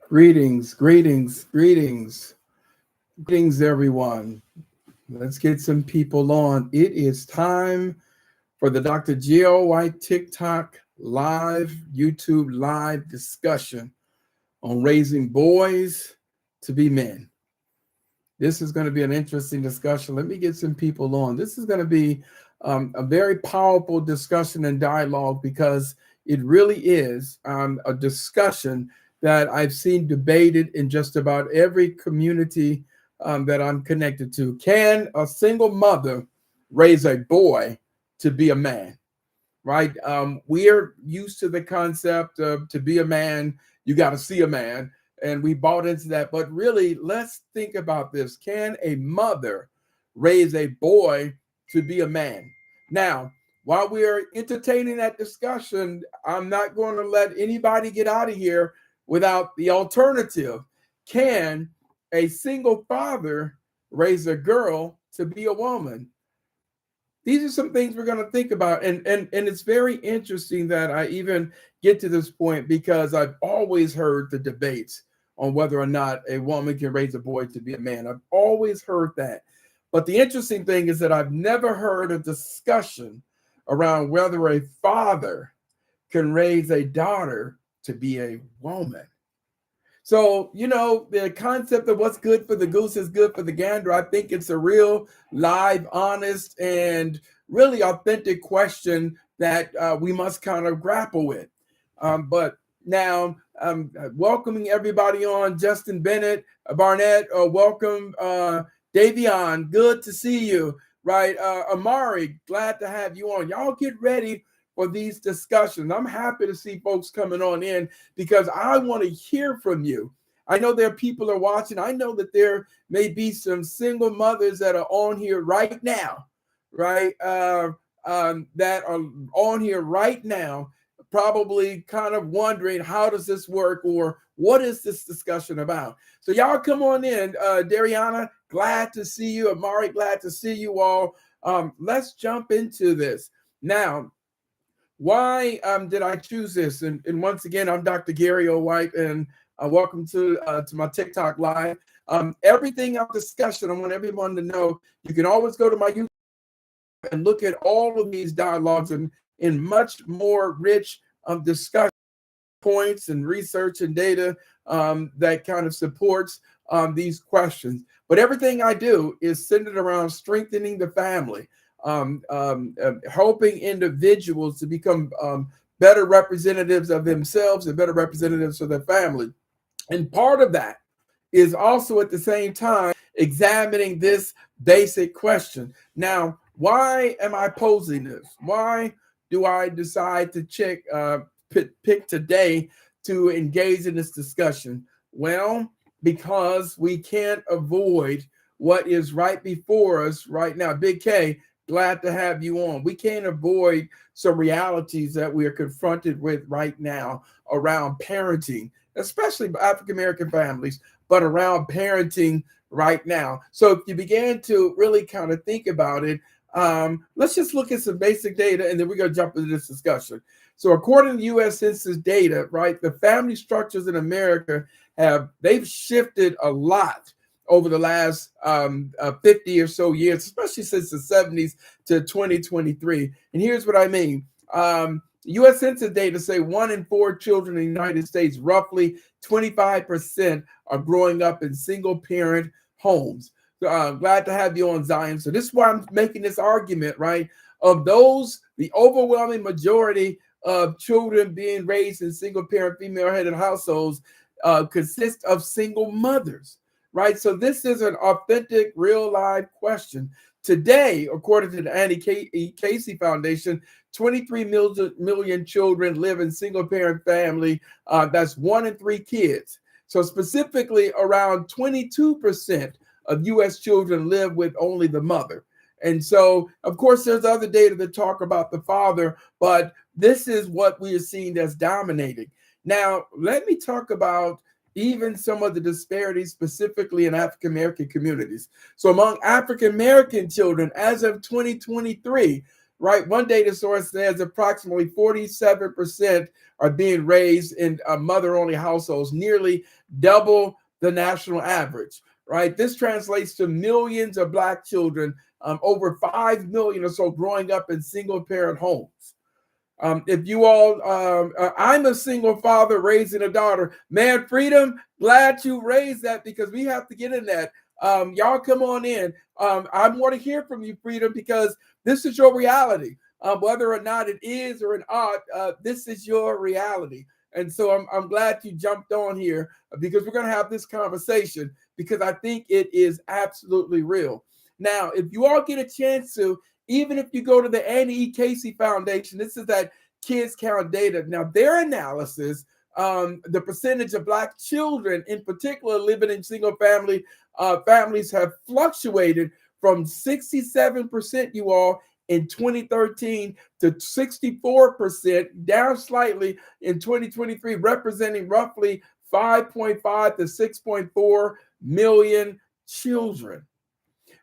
Greetings, greetings, greetings, greetings, everyone. Let's get some people on. It is time for the Dr. Geo White TikTok live, YouTube live discussion on raising boys to be men. This is going to be an interesting discussion. Let me get some people on. This is going to be a very powerful discussion and dialogue because it really is a discussion that I've seen debated in just about every community that I'm connected to. Can a single mother raise a boy to be a man? Right? We are used to the concept of to be a man, you got to see a man, and we bought into that. But really, let's think about this. Can a mother raise a boy to be a man? Now, while we are entertaining that discussion, I'm not going to let anybody get out of here without the alternative. Can a single father raise a girl to be a woman? These are some things we're going to think about, and it's very interesting that I even get to this point because I've always heard the debates on whether or not a woman can raise a boy to be a man. I've always heard that. But the interesting thing is that I've never heard a discussion around whether a father can raise a daughter to be a woman. So, the concept of what's good for the goose is good for the gander. I think it's a real live, honest, and really authentic question that we must kind of grapple with. But now, welcoming everybody on, Justin Bennett, Barnett, welcome, Davion, good to see you, right? Amari, glad to have you on. Y'all get ready for these discussions. I'm happy to see folks coming on in because I want to hear from you. I know there are people that are watching. I know that there may be some single mothers that are on here right now, right? That are on here right now, probably kind of wondering, how does this work or what is this discussion about? So y'all come on in. Dariana, glad to see you. Amari, glad to see you all. Let's jump into this. Now, why did I choose this? And once again, I'm Dr. Gary O. White, and welcome to my TikTok live. Everything our discussion, I want everyone to know, you can always go to my YouTube and look at all of these dialogues and in much more rich discussion points and research and data that kind of supports these questions. But everything I do is centered around strengthening the family, helping individuals to become better representatives of themselves and better representatives of their family. And part of that is also at the same time examining this basic question. Now, why am I posing this? Why do I decide to pick today to engage in this discussion? Well, because we can't avoid what is right before us right now. Big K, glad to have you on. We can't avoid some realities that we are confronted with right now around parenting, especially African-American families, but around parenting right now. So if you began to really kind of think about it, let's just look at some basic data and then we're going to jump into this discussion. So according to U.S. Census data, right, the family structures in America they've shifted a lot over the last 50 or so years, especially since the 70s to 2023. And here's what I mean. U.S. Census data say 1 in 4 children in the United States, roughly 25%, are growing up in single-parent homes. So I'm glad to have you on, Zion. So this is why I'm making this argument, right? Of those, the overwhelming majority of children being raised in single-parent, female-headed households consist of single mothers, right? So this is an authentic, real-life question. Today, according to the Annie Casey Foundation, 23 million children live in single-parent family. That's 1 in 3 kids. So specifically, around 22% of U.S. children live with only the mother. And so, of course, there's other data that talk about the father, but this is what we are seeing that's dominating. Now, let me talk about even some of the disparities specifically in African-American communities. So among African-American children, as of 2023, right? One data source says approximately 47% are being raised in mother-only households, nearly double the national average, right? This translates to millions of Black children, over 5 million or so, growing up in single-parent homes. If you all, I'm a single father raising a daughter. Man, Freedom, glad you raised that because we have to get in that. Y'all come on in. I want to hear from you, Freedom, because this is your reality. Whether or not it is or not, this is your reality. And so I'm glad you jumped on here because we're going to have this conversation because I think it is absolutely real. Now, if you all get a chance to, even if you go to the Annie E. Casey Foundation, this is that Kids Count data. Now, their analysis, the percentage of Black children in particular living in single family families have fluctuated from 67%, you all, in 2013 to 64%, down slightly in 2023, representing roughly 5.5 to 6.4 million children.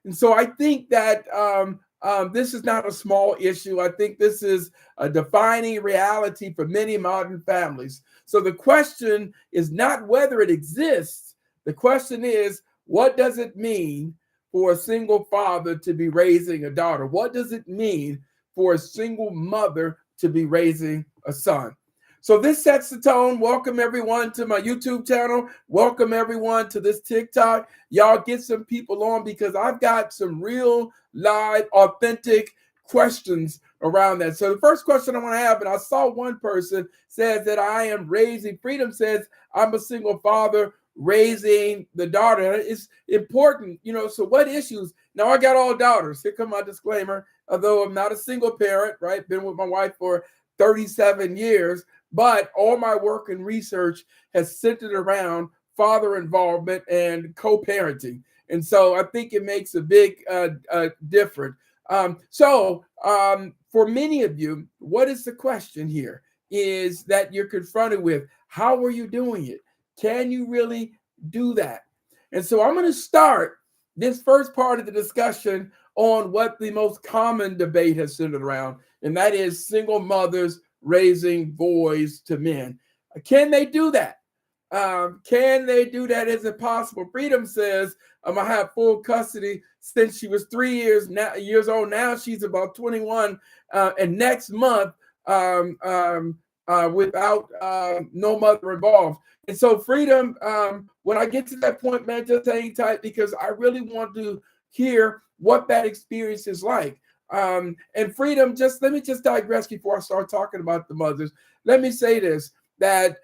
And so I think that this is not a small issue. I think this is a defining reality for many modern families. So the question is not whether it exists. The question is, what does it mean for a single father to be raising a daughter? What does it mean for a single mother to be raising a son? So this sets the tone. Welcome everyone to my YouTube channel. Welcome everyone to this TikTok. Y'all get some people on because I've got some real live, authentic questions around that. So the first question I want to have, and I saw one person says that I am raising, Freedom says I'm a single father raising the daughter. It's important, so what issues? Now I got all daughters. Here come my disclaimer. Although I'm not a single parent, right? Been with my wife for 37 years. But all my work and research has centered around father involvement and co-parenting. And so I think it makes a big difference. For many of you, what is the question here is that you're confronted with? How are you doing it? Can you really do that? And so I'm going to start this first part of the discussion on what the most common debate has centered around, and that is single mothers raising boys to men. Can they do that? Can they do that? Is it possible? Freedom says, I have full custody since she was 3 years old. Now she's about 21, and next month without no mother involved. And so Freedom, when I get to that point, man, just hang tight because I really want to hear what that experience is like. And Freedom, let me digress before I start talking about the mothers. Let me say this, that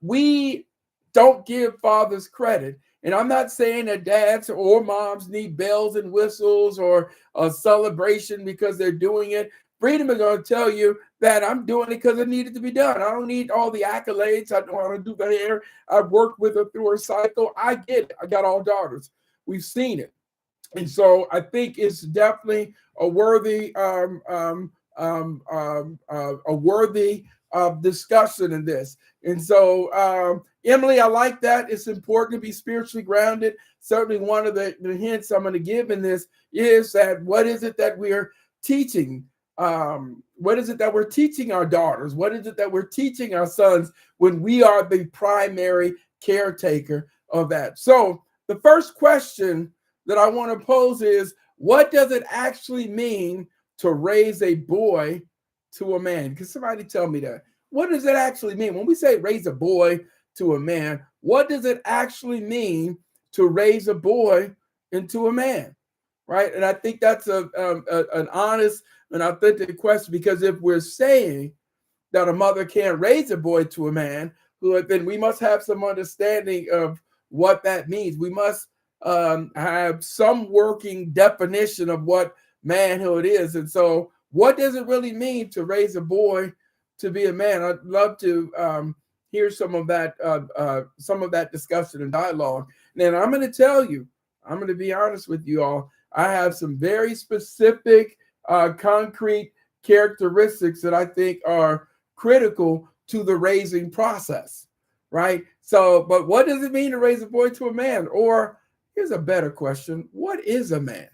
we don't give fathers credit. And I'm not saying that dads or moms need bells and whistles or a celebration because they're doing it. Freedom is going to tell you that I'm doing it because it needed to be done. I don't need all the accolades. I know how to do the hair. I've worked with her through her cycle. I get it. I got all daughters. We've seen it. And so I think it's definitely a worthy discussion in this. And so, Emily, I like that. It's important to be spiritually grounded. Certainly one of the hints I'm going to give in this is that what is it that we're teaching? What is it that we're teaching our daughters? What is it that we're teaching our sons when we are the primary caretaker of that? So the first question that I want to pose is, what does it actually mean to raise a boy to a man? Can somebody tell me that? What does it actually mean? When we say raise a boy to a man, what does it actually mean to raise a boy into a man? Right? And I think that's an honest and authentic question, because if we're saying that a mother can't raise a boy to a man, then we must have some understanding of what that means. We must have some working definition of what manhood is. And so what does it really mean to raise a boy to be a man? I'd love to hear some of that discussion and dialogue. And I'm going to tell you, I'm going to be honest with you all. I have some very specific, concrete characteristics that I think are critical to the raising process, right? So, but what does it mean to raise a boy to a man? Or here's a better question. What is a man?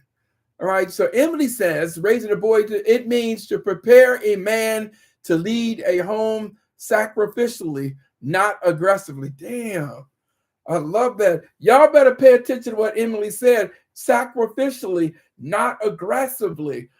All right. So Emily says, raising a boy, it means to prepare a man to lead a home sacrificially, not aggressively. Damn. I love that. Y'all better pay attention to what Emily said. Sacrificially, not aggressively.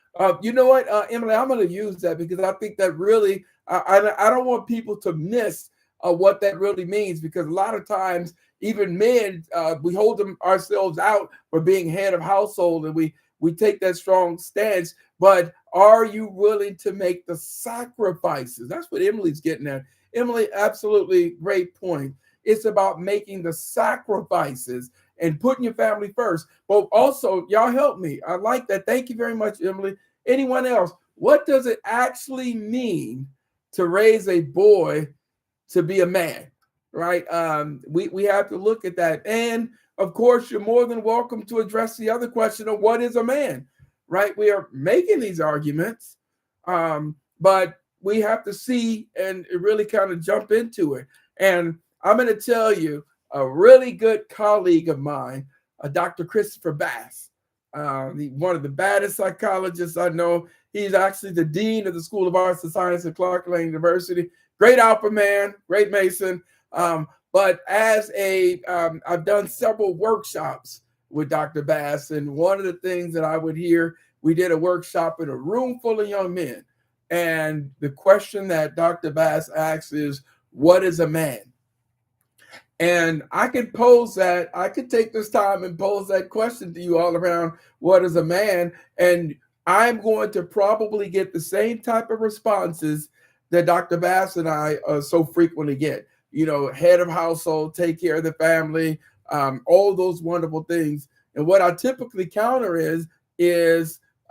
You know what, Emily? I'm going to use that because I think that really, I don't want people to miss what that really means, because a lot of times, even men, we hold ourselves out for being head of household, and we take that strong stance. But are you willing to make the sacrifices? That's what Emily's getting at. Emily, absolutely great point. It's about making the sacrifices and putting your family first. But also, y'all help me. I like that. Thank you very much, Emily. Anyone else? What does it actually mean to raise a boy to be a man? Right? We have to look at that. And of course, you're more than welcome to address the other question of what is a man? Right? We are making these arguments, but we have to see and really kind of jump into it. And I'm going to tell you, a really good colleague of mine, Dr. Christopher Bass, one of the baddest psychologists I know. He's actually the dean of the School of Arts and Science at Clark Atlanta University. Great alpha man, great Mason. But I've done several workshops with Dr. Bass, and one of the things that I would hear, we did a workshop in a room full of young men, and the question that Dr. Bass asks is, what is a man? And I could take this time and pose that question to you all around, what is a man? And I'm going to probably get the same type of responses that Dr. Bass and I so frequently get. You know, head of household, take care of the family, all those wonderful things. And what I typically counter is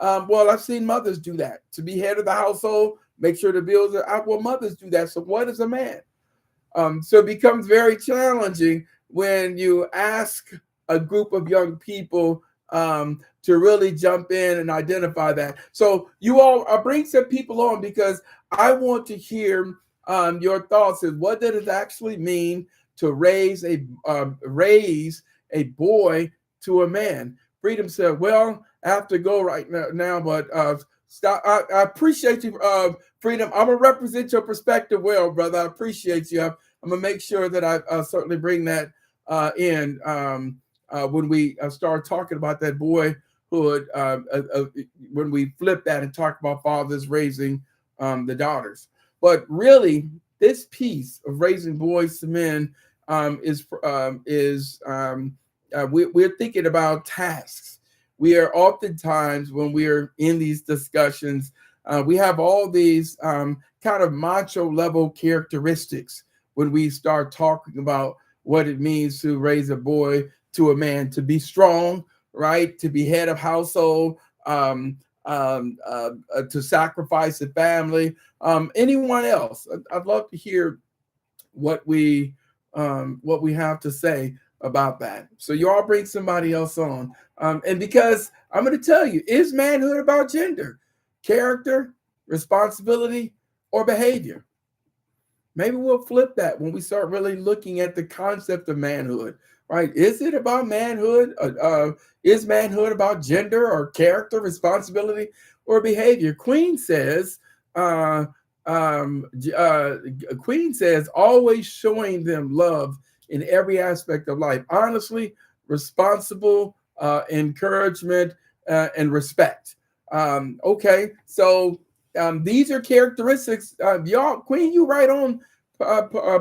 well, I've seen mothers do that. To be head of the household, make sure the bills are out. Well, mothers do that. So what is a man? So it becomes very challenging when you ask a group of young people to really jump in and identify that. So you all, I'll bring some people on because I want to hear your thoughts. Is what does it actually mean to raise a boy to a man? Freedom said, well, I have to go right now, but stop. I appreciate you, Freedom. I'm gonna represent your perspective well, brother. I appreciate you. I'm gonna make sure that I certainly bring that in when we start talking about that boyhood. When we flip that and talk about fathers raising the daughters, but really, this piece of raising boys to men we're thinking about tasks. We are oftentimes, when we're in these discussions, we have all these kind of macho level characteristics when we start talking about what it means to raise a boy to a man, to be strong, right? To be head of household, to sacrifice the family. Anyone else? I'd love to hear what we have to say about that. So you all bring somebody else on. And because I'm going to tell you, is manhood about gender, character, responsibility, or behavior? Maybe we'll flip that when we start really looking at the concept of manhood, right? Is it about manhood? Is manhood about gender or character, responsibility, or behavior? Queen says, always showing them love in every aspect of life. Honestly, responsible, encouragement, and respect. Okay, so these are characteristics. Y'all, Queen, you right on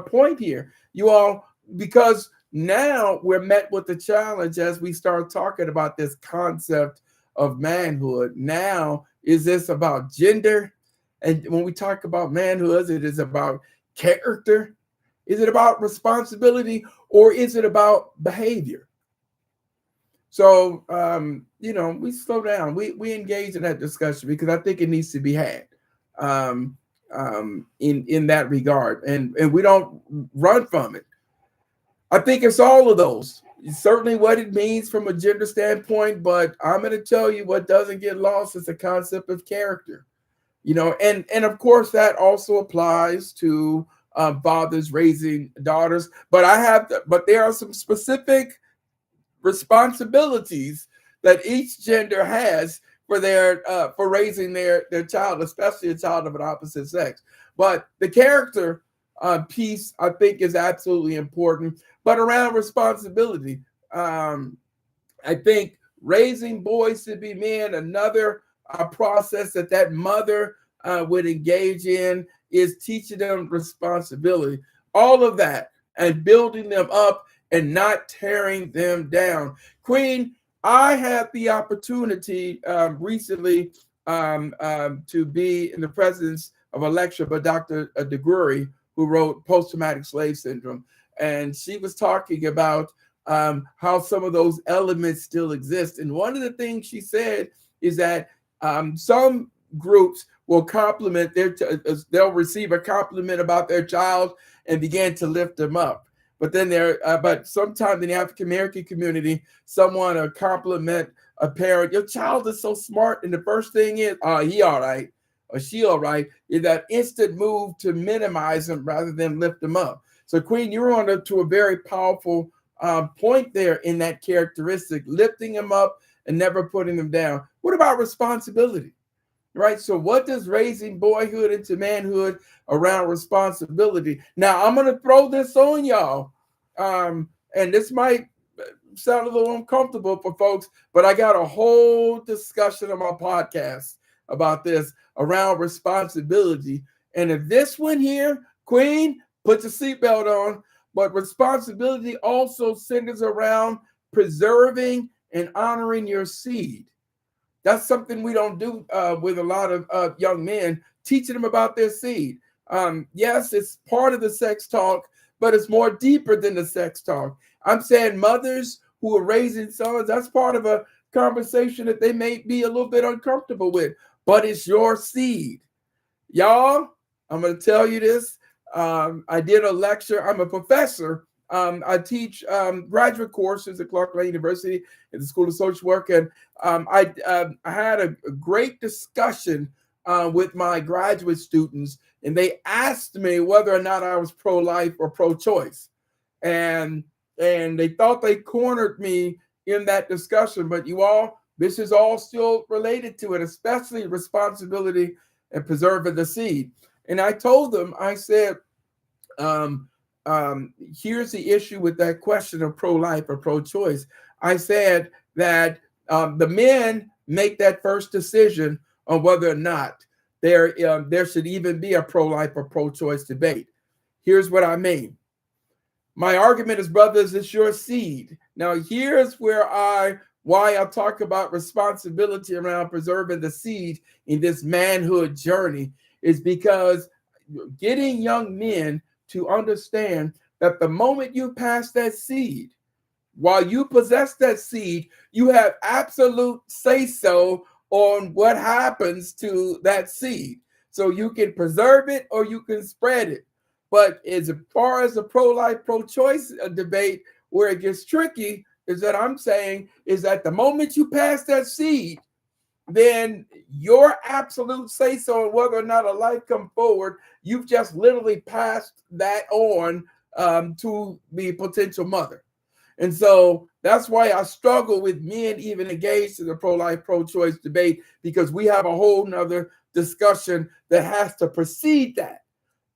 point here. You all, because now we're met with the challenge as we start talking about this concept of manhood. Now, is this about gender? And when we talk about manhood, it is about character. Is it about responsibility, or is it about behavior? So, we slow down. We engage in that discussion because I think it needs to be had in that regard. And we don't run from it. I think it's all of those. It's certainly what it means from a gender standpoint, but I'm going to tell you what doesn't get lost is the concept of character. And of course that also applies to fathers raising daughters. But there are some specific responsibilities that each gender has for their for raising their child, especially a child of an opposite sex. But the character piece, I think, is absolutely important. But around responsibility, I think raising boys to be men, another process that mother would engage in is teaching them responsibility. All of that and building them up and not tearing them down. Queen, I had the opportunity recently to be in the presence of a lecture by Dr. DeGruy, who wrote Post-Traumatic Slave Syndrome. And she was talking about how some of those elements still exist. And one of the things she said is that some groups will compliment they'll receive a compliment about their child and begin to lift them up. But then but sometimes in the African American community, someone will compliment a parent, your child is so smart. And the first thing is, oh, he all right, or she all right, is that instant move to minimize them rather than lift them up. So Queen, you're on to a very powerful point there in that characteristic, lifting them up and never putting them down. What about responsibility? Right. So what does raising boyhood into manhood around responsibility? Now I'm going to throw this on y'all. And this might sound a little uncomfortable for folks, but I got a whole discussion on my podcast about this around responsibility. And if this one here, Queen, put your seatbelt on. But responsibility also centers around preserving and honoring your seed. That's something we don't do with a lot of young men, teaching them about their seed. Yes, it's part of the sex talk, but it's more deeper than the sex talk. I'm saying mothers who are raising sons, that's part of a conversation that they may be a little bit uncomfortable with, but it's your seed. Y'all, I'm going to tell you this. I did a lecture. I'm a professor. I teach graduate courses at Clark Lane University at the School of Social Work. And I had a great discussion with my graduate students, and they asked me whether or not I was pro-life or pro-choice. And they thought they cornered me in that discussion. But you all, this is all still related to it, especially responsibility and preserving the seed. And I told them, I said, here's the issue with that question of pro-life or pro-choice. I said that the men make that first decision on whether or not there should even be a pro-life or pro-choice debate. Here's what I mean. My argument is, brothers, it's your seed. Now, here's why I talk about responsibility around preserving the seed in this manhood journey is because getting young men to understand that the moment you pass that seed, while you possess that seed, you have absolute say-so on what happens to that seed. So you can preserve it or you can spread it. But as far as the pro-life, pro-choice debate, where it gets tricky is that I'm saying is that the moment you pass that seed, then your absolute say-so on whether or not a life come forward, you've just literally passed that on to the potential mother. And so that's why I struggle with men even engaged in the pro-life, pro-choice debate, because we have a whole nother discussion that has to precede that.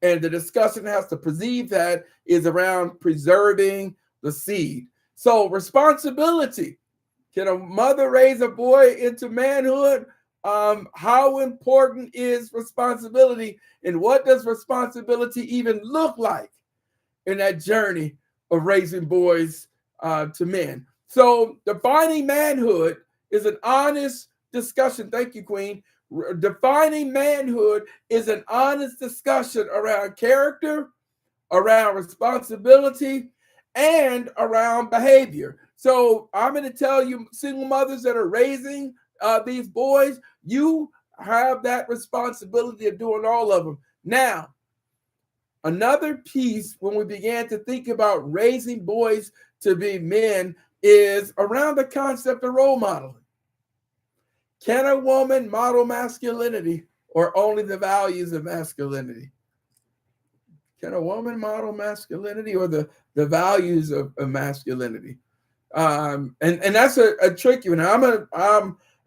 And the discussion has to precede that is around preserving the seed. So responsibility. Can a mother raise a boy into manhood? How important is responsibility? And what does responsibility even look like in that journey of raising boys to men? So defining manhood is an honest discussion. Thank you, Queen. Defining manhood is an honest discussion around character, around responsibility, and around behavior. So I'm going to tell you, single mothers that are raising these boys, you have that responsibility of doing all of them. Now, another piece when we began to think about raising boys to be men is around the concept of role modeling. Can a woman model masculinity or only the values of masculinity? Can a woman model masculinity or the values of masculinity? And that's a tricky one.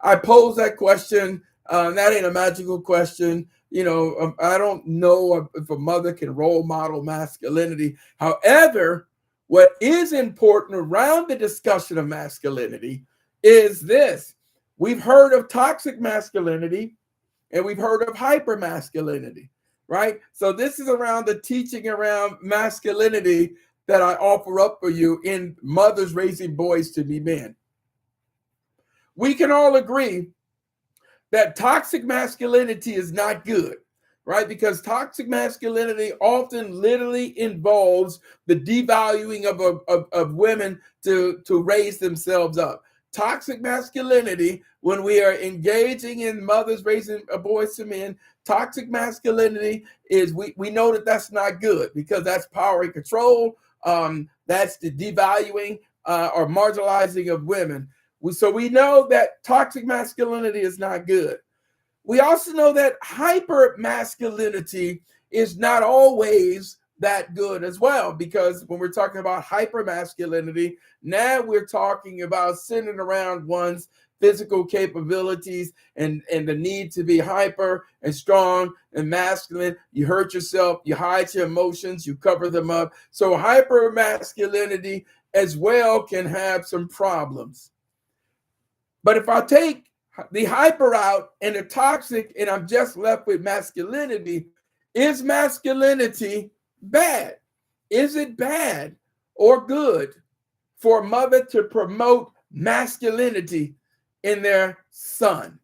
I pose that question. That ain't a magical question. I don't know if a mother can role model masculinity. However, what is important around the discussion of masculinity is this: we've heard of toxic masculinity and we've heard of hyper masculinity, right? So this is around the teaching around masculinity that I offer up for you in Mothers Raising Boys to Be Men. We can all agree that toxic masculinity is not good, right? Because toxic masculinity often literally involves the devaluing of women to raise themselves up. Toxic masculinity, when we are engaging in mothers raising boys to men, toxic masculinity is, we know that that's not good, because that's power and control. That's the devaluing or marginalizing of women. So we know that toxic masculinity is not good. We also know that hyper masculinity is not always that good as well, because when we're talking about hyper masculinity, now we're talking about centering around one's physical capabilities and the need to be hyper and strong and masculine. You hurt yourself, you hide your emotions, you cover them up. So hyper masculinity as well can have some problems. But if I take the hyper out and the toxic and I'm just left with masculinity, is masculinity bad? Is it bad or good for a mother to promote masculinity in their son?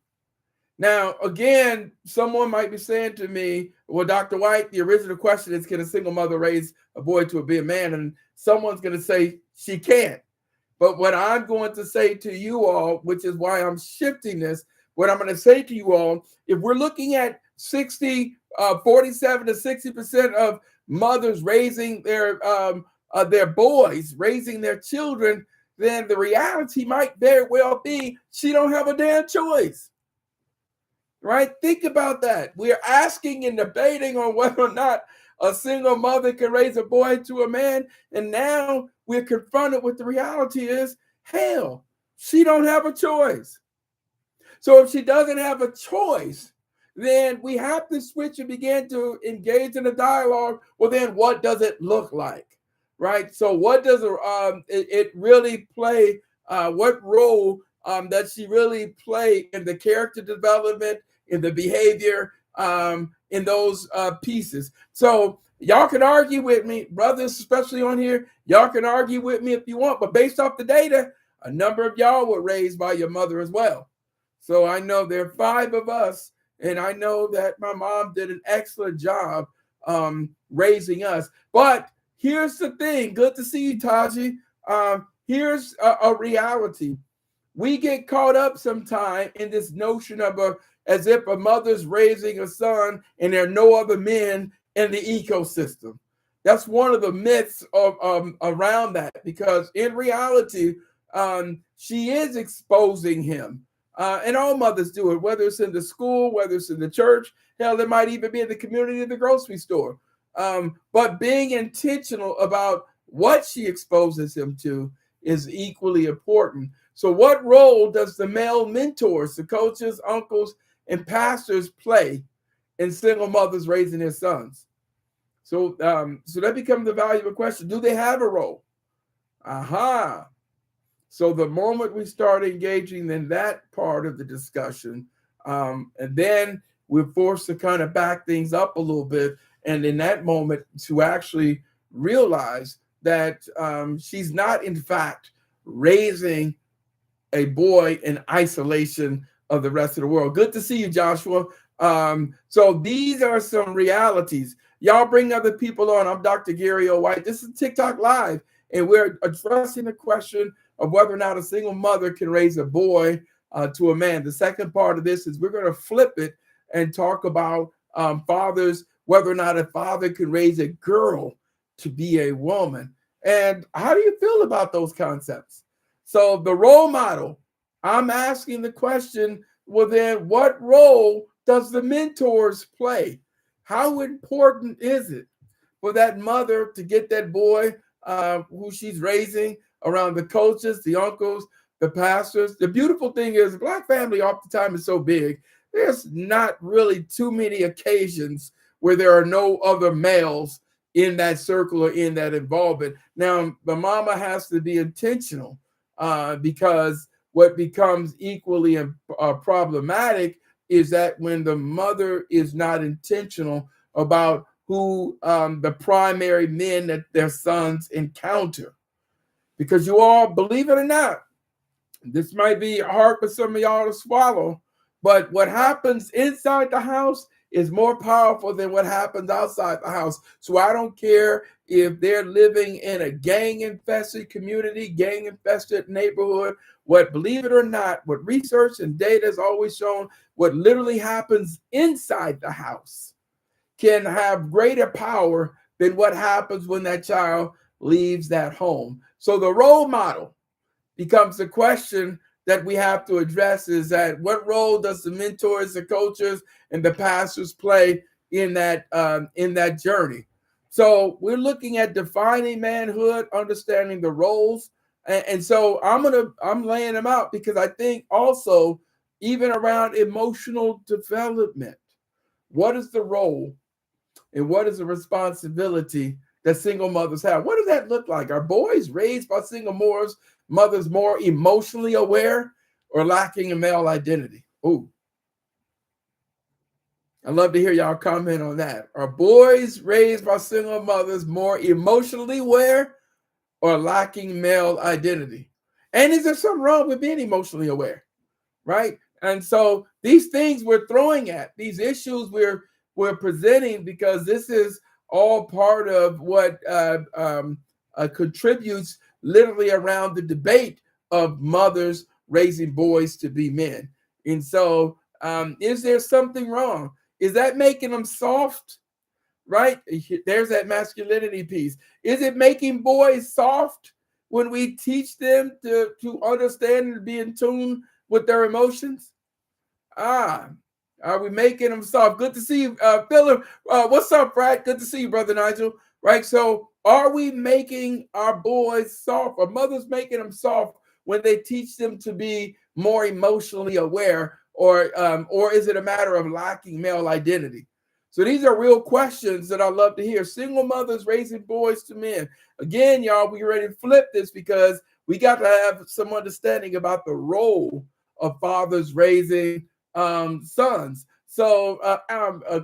Now, again, someone might be saying to me, well, Dr. White, the original question is, can a single mother raise a boy to be a man? And someone's going to say she can't. But what I'm going to say to you all, which is why I'm shifting this, what I'm going to say to you all, if we're looking at 47 to 60% of mothers raising their boys, raising their children, then the reality might very well be she don't have a damn choice. Right? Think about that. We're asking and debating on whether or not a single mother can raise a boy to a man, and now we're confronted with the reality is, hell, she don't have a choice. So if she doesn't have a choice, then we have to switch and begin to engage in a dialogue. Well, then what does it look like, right? So what does it really play? What role does she really play in the character development, in the behavior, in those pieces? So y'all can argue with me, brothers, especially on here. Y'all can argue with me if you want, but based off the data, a number of y'all were raised by your mother as well. So I know there are 5 of us, and I know that my mom did an excellent job raising us. But here's the thing. Good to see you, Taji. Here's a reality. We get caught up sometime in this notion of as if a mother's raising a son and there are no other men in the ecosystem. That's one of the myths around that, because in reality, she is exposing him. And all mothers do it, whether it's in the school, whether it's in the church, hell, it might even be in the community, in the grocery store. But being intentional about what she exposes him to is equally important. So what role does the male mentors, the coaches, uncles, and pastors play in single mothers raising their sons? So that becomes the valuable question. Do they have a role? Aha. So the moment we start engaging in that part of the discussion, and then we're forced to kind of back things up a little bit, and in that moment to actually realize that she's not, in fact, raising a boy in isolation of the rest of the world. Good to see you, Joshua. So these are some realities. Y'all bring other people on. I'm Dr. Gary O. White. This is TikTok Live, and we're addressing the question of whether or not a single mother can raise a boy to a man. The second part of this is we're going to flip it and talk about fathers, whether or not a father can raise a girl to be a woman. And how do you feel about those concepts? So the role model, I'm asking the question, well, then what role does the mentors play? How important is it for that mother to get that boy who she's raising around the coaches, the uncles, the pastors. The beautiful thing is, Black family oftentimes is so big, there's not really too many occasions where there are no other males in that circle or in that involvement. Now, the mama has to be intentional because what becomes equally problematic is that when the mother is not intentional about who the primary men that their sons encounter. Because you all, believe it or not, this might be hard for some of y'all to swallow, but what happens inside the house is more powerful than what happens outside the house. So I don't care if they're living in a gang-infested community, gang-infested neighborhood. What, believe it or not, what research and data has always shown, what literally happens inside the house can have greater power than what happens when that child leaves that home. So the role model becomes the question that we have to address, is that what role does the mentors, the coaches, and the pastors play in that journey? So we're looking at defining manhood, understanding the roles, and so I'm laying them out because I think also even around emotional development, what is the role and what is the responsibility that single mothers have? What does that look like? Are boys raised by single mothers more emotionally aware or lacking a male identity? Ooh, I'd love to hear y'all comment on that. Are boys raised by single mothers more emotionally aware or lacking male identity? And is there something wrong with being emotionally aware? Right? And so these things we're throwing at, these issues we're presenting, because this is all part of what contributes literally around the debate of mothers raising boys to be men. And so is there something wrong? Is that making them soft? Right? There's that masculinity piece. Is it making boys soft when we teach them to understand and be in tune with their emotions? Are we making them soft? Good to see you, Philip. What's up, Brad? Good to see you, Brother Nigel. Right. So are we making our boys soft? Are mothers making them soft when they teach them to be more emotionally aware, or is it a matter of lacking male identity? So these are real questions that I love to hear. Single mothers raising boys to men. Again, y'all, we ready to flip this because we got to have some understanding about the role of fathers raising sons. So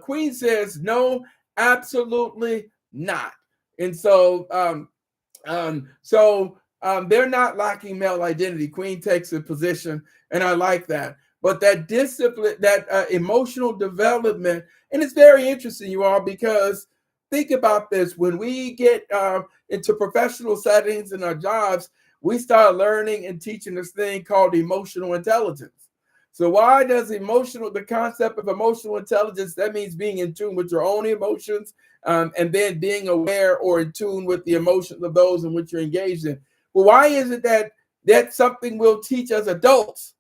Queen says no, absolutely not. And so they're not lacking male identity. Queen takes a position, and I like that. But that discipline, that emotional development, and it's very interesting, you all, because think about this: when we get into professional settings in our jobs, we start learning and teaching this thing called emotional intelligence. So why does the concept of emotional intelligence, that means being in tune with your own emotions, and then being aware or in tune with the emotions of those in which you're engaged in. Well, why is it that that's something we'll teach as adults,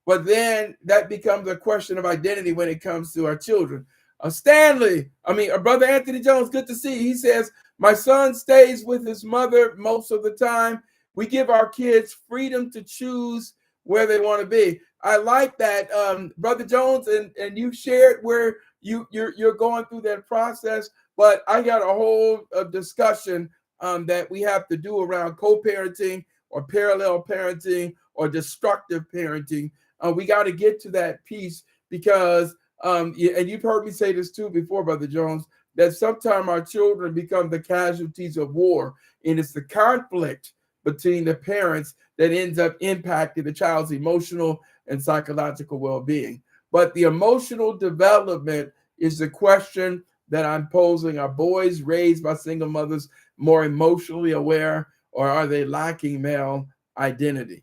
but then that becomes a question of identity when it comes to our children? Brother Anthony Jones, good to see you. He says, my son stays with his mother most of the time. We give our kids freedom to choose where they want to be. I like that, Brother Jones, and you shared where you're going through that process. But I got a whole discussion that we have to do around co-parenting or parallel parenting or destructive parenting. We got to get to that piece because, and you've heard me say this too before, Brother Jones, that sometimes our children become the casualties of war, and it's the conflict between the parents that ends up impacting the child's emotional and psychological well-being. But the emotional development is the question that I'm posing. Are boys raised by single mothers more emotionally aware, or are they lacking male identity?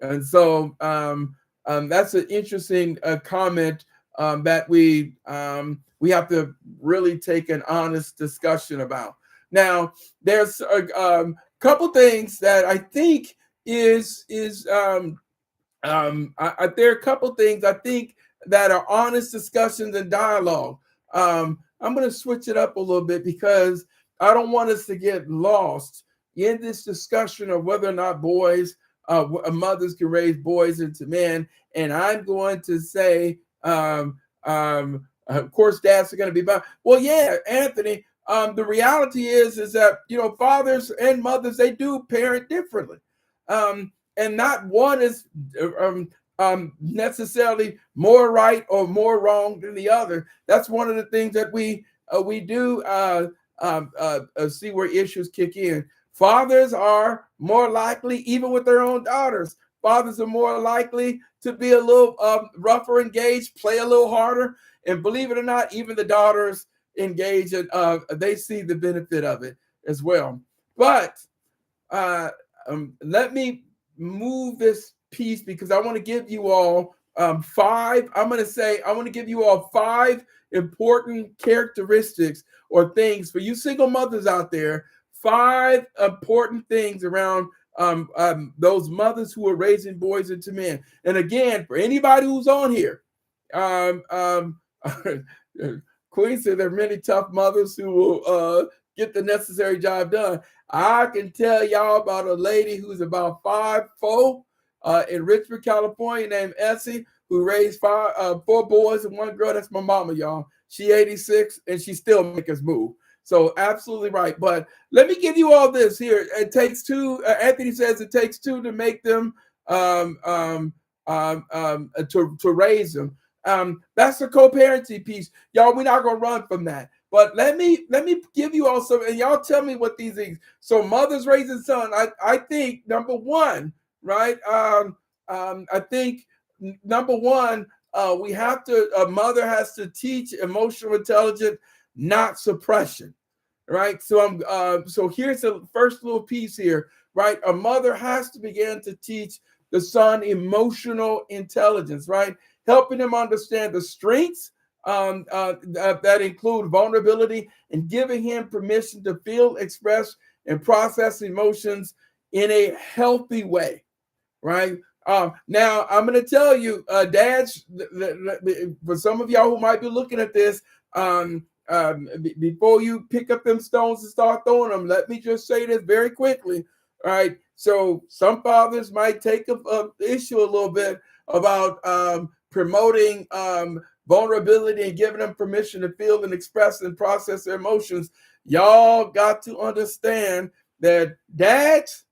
And so that's an interesting comment that we have to really take an honest discussion about. Now, there's a couple things that I think there are a couple things I think that are honest discussions and dialogue. I'm going to switch it up a little bit because I don't want us to get lost in this discussion of whether or not mothers can raise boys into men. And I'm going to say, of course, dads are going to be bad. Well, yeah, Anthony. The reality is that fathers and mothers, they do parent differently, and not one is necessarily more right or more wrong than the other. That's one of the things that we do see where issues kick in. Fathers are more likely, even with their own daughters, fathers are more likely to be a little rougher engaged, play a little harder. And believe it or not, even the daughters engage and they see the benefit of it as well. But let me move this piece because I want to give you all five. I want to give you all five important characteristics or things for you single mothers out there. Five important things around those mothers who are raising boys into men. And again, for anybody who's on here, Queen said there are many tough mothers who will get the necessary job done. I can tell y'all about a lady who's about 5'4" in Richmond, California, named Essie, who raised four boys and one girl. That's my mama, y'all. She 86 and she still make us move. So absolutely right. But let me give you all this here. It takes two. Anthony says it takes two to make them to raise them. That's the co-parenting piece, y'all. We're not gonna run from that. But let me give you all some, and y'all tell me what these things. So mothers raising sons. I think number one, right? I think number one, we have to. A mother has to teach emotional intelligence, not suppression, right? So here's the first little piece here, right? A mother has to begin to teach the son emotional intelligence, right? Helping him understand the strengths that include vulnerability and giving him permission to feel, express, and process emotions in a healthy way, right? Now, I'm going to tell you, dads, for some of y'all who might be looking at this, before you pick up them stones and start throwing them, let me just say this very quickly, all right? So some fathers might take a issue a little bit about promoting vulnerability and giving them permission to feel and express and process their emotions. Y'all got to understand that dads,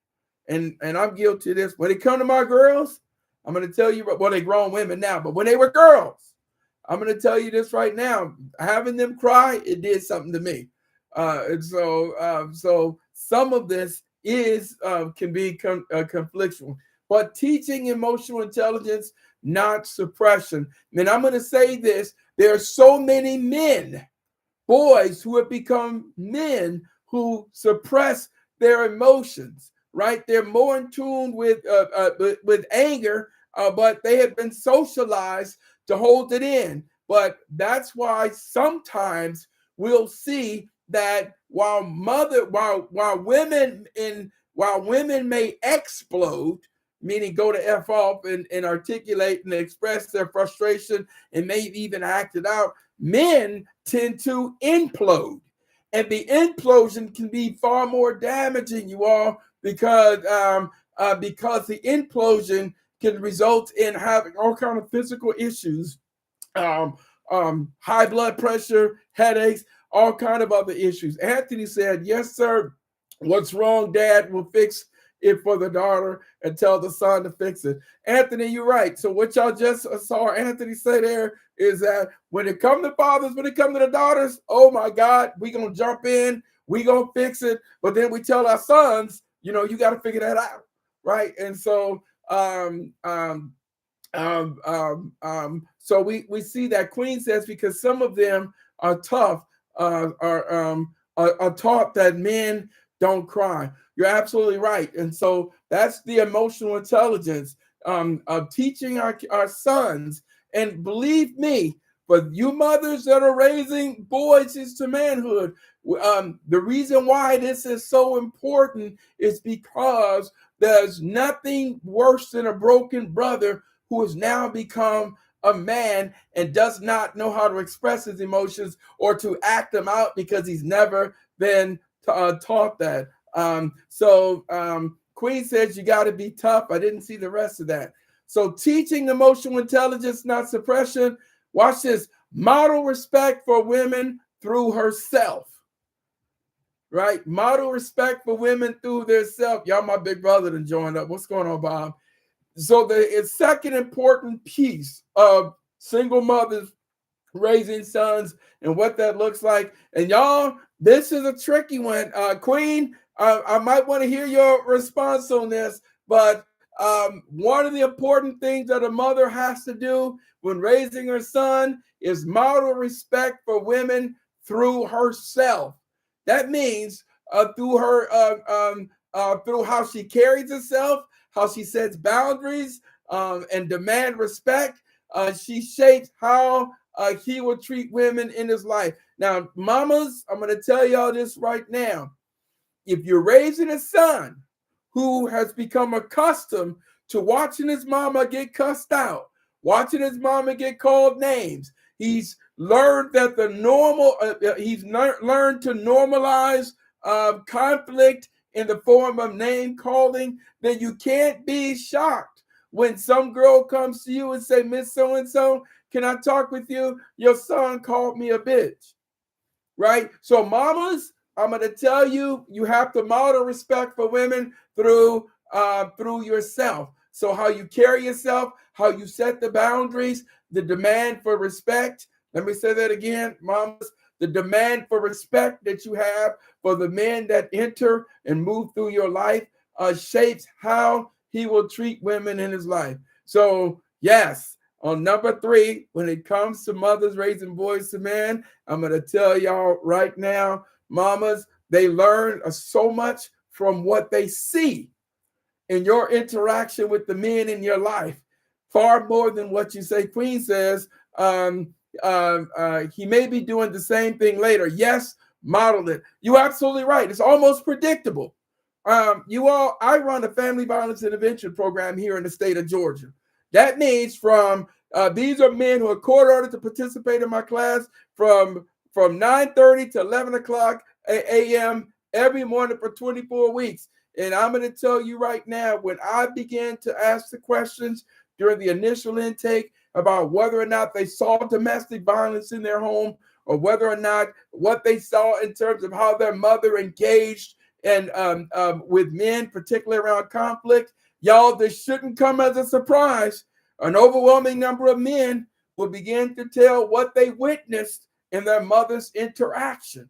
and I'm guilty of this, when it come to my girls, I'm going to tell you, well, they're grown women now, but when they were girls, I'm going to tell you this right now, having them cry, it did something to me. And so some of this can be conflictual, but teaching emotional intelligence, not suppression. And I'm going to say this, there are so many boys who have become men who suppress their emotions, right? They're more in tune with anger, but they have been socialized to hold it in. But that's why sometimes we'll see that while women may explode, meaning go to F off and articulate and express their frustration and maybe even act it out, men tend to implode. And the implosion can be far more damaging, you all, because the implosion can result in having all kind of physical issues, high blood pressure, headaches, all kind of other issues. Anthony said, yes, sir. What's wrong, Dad? Will fix it for the daughter and tell the son to fix it. Anthony, you're right. So what y'all just saw Anthony say there is that when it comes to fathers, when it comes to the daughters, oh my God, we gonna jump in, we gonna fix it. But then we tell our sons, you got to figure that out, right? And so so we see that Queen says because some of them are tough, are taught that men don't cry. You're absolutely right. And so that's the emotional intelligence of teaching our sons. And believe me, for you mothers that are raising boys into manhood, the reason why this is so important is because there's nothing worse than a broken brother who has now become a man and does not know how to express his emotions or to act them out because he's never been taught that. Queen says you got to be tough. I didn't see the rest of that. So teaching emotional intelligence, not suppression. Watch this. Model respect for women through herself. Right? Model respect for women through their self. Y'all, my big brother done joined up. What's going on, Bob? So the second important piece of single mothers raising sons and what that looks like. And y'all, this is a tricky one. Queen, I might want to hear your response on this, but one of the important things that a mother has to do when raising her son is model respect for women through herself. That means through through how she carries herself, how she sets boundaries and demand respect. She shapes how he will treat women in his life. Now, mamas, I'm going to tell y'all this right now. If you're raising a son who has become accustomed to watching his mama get cussed out, watching his mama get called names, he's learned that he's learned to normalize conflict in the form of name calling, then you can't be shocked when some girl comes to you and say, Miss So-and-so, can I talk with you? Your son called me a bitch, right? So mamas, I'm going to tell you, you have to model respect for women through yourself. So how you carry yourself, how you set the boundaries, the demand for respect. Let me say that again, mamas. The demand for respect that you have for the men that enter and move through your life shapes how he will treat women in his life. So yes, on number 3, when it comes to mothers raising boys to men, I'm going to tell y'all right now, mamas, they learn so much from what they see in your interaction with the men in your life, far more than what you say. Queen says, he may be doing the same thing later. Yes, model it. You're absolutely right. It's almost predictable. I run a family violence intervention program here in the state of Georgia. That means these are men who are court ordered to participate in my class from 9:30 to 11 o'clock a.m. every morning for 24 weeks. And I'm going to tell you right now, when I began to ask the questions during the initial intake about whether or not they saw domestic violence in their home, or whether or not what they saw in terms of how their mother engaged and with men, particularly around conflict, y'all, this shouldn't come as a surprise. An overwhelming number of men will begin to tell what they witnessed in their mother's interaction.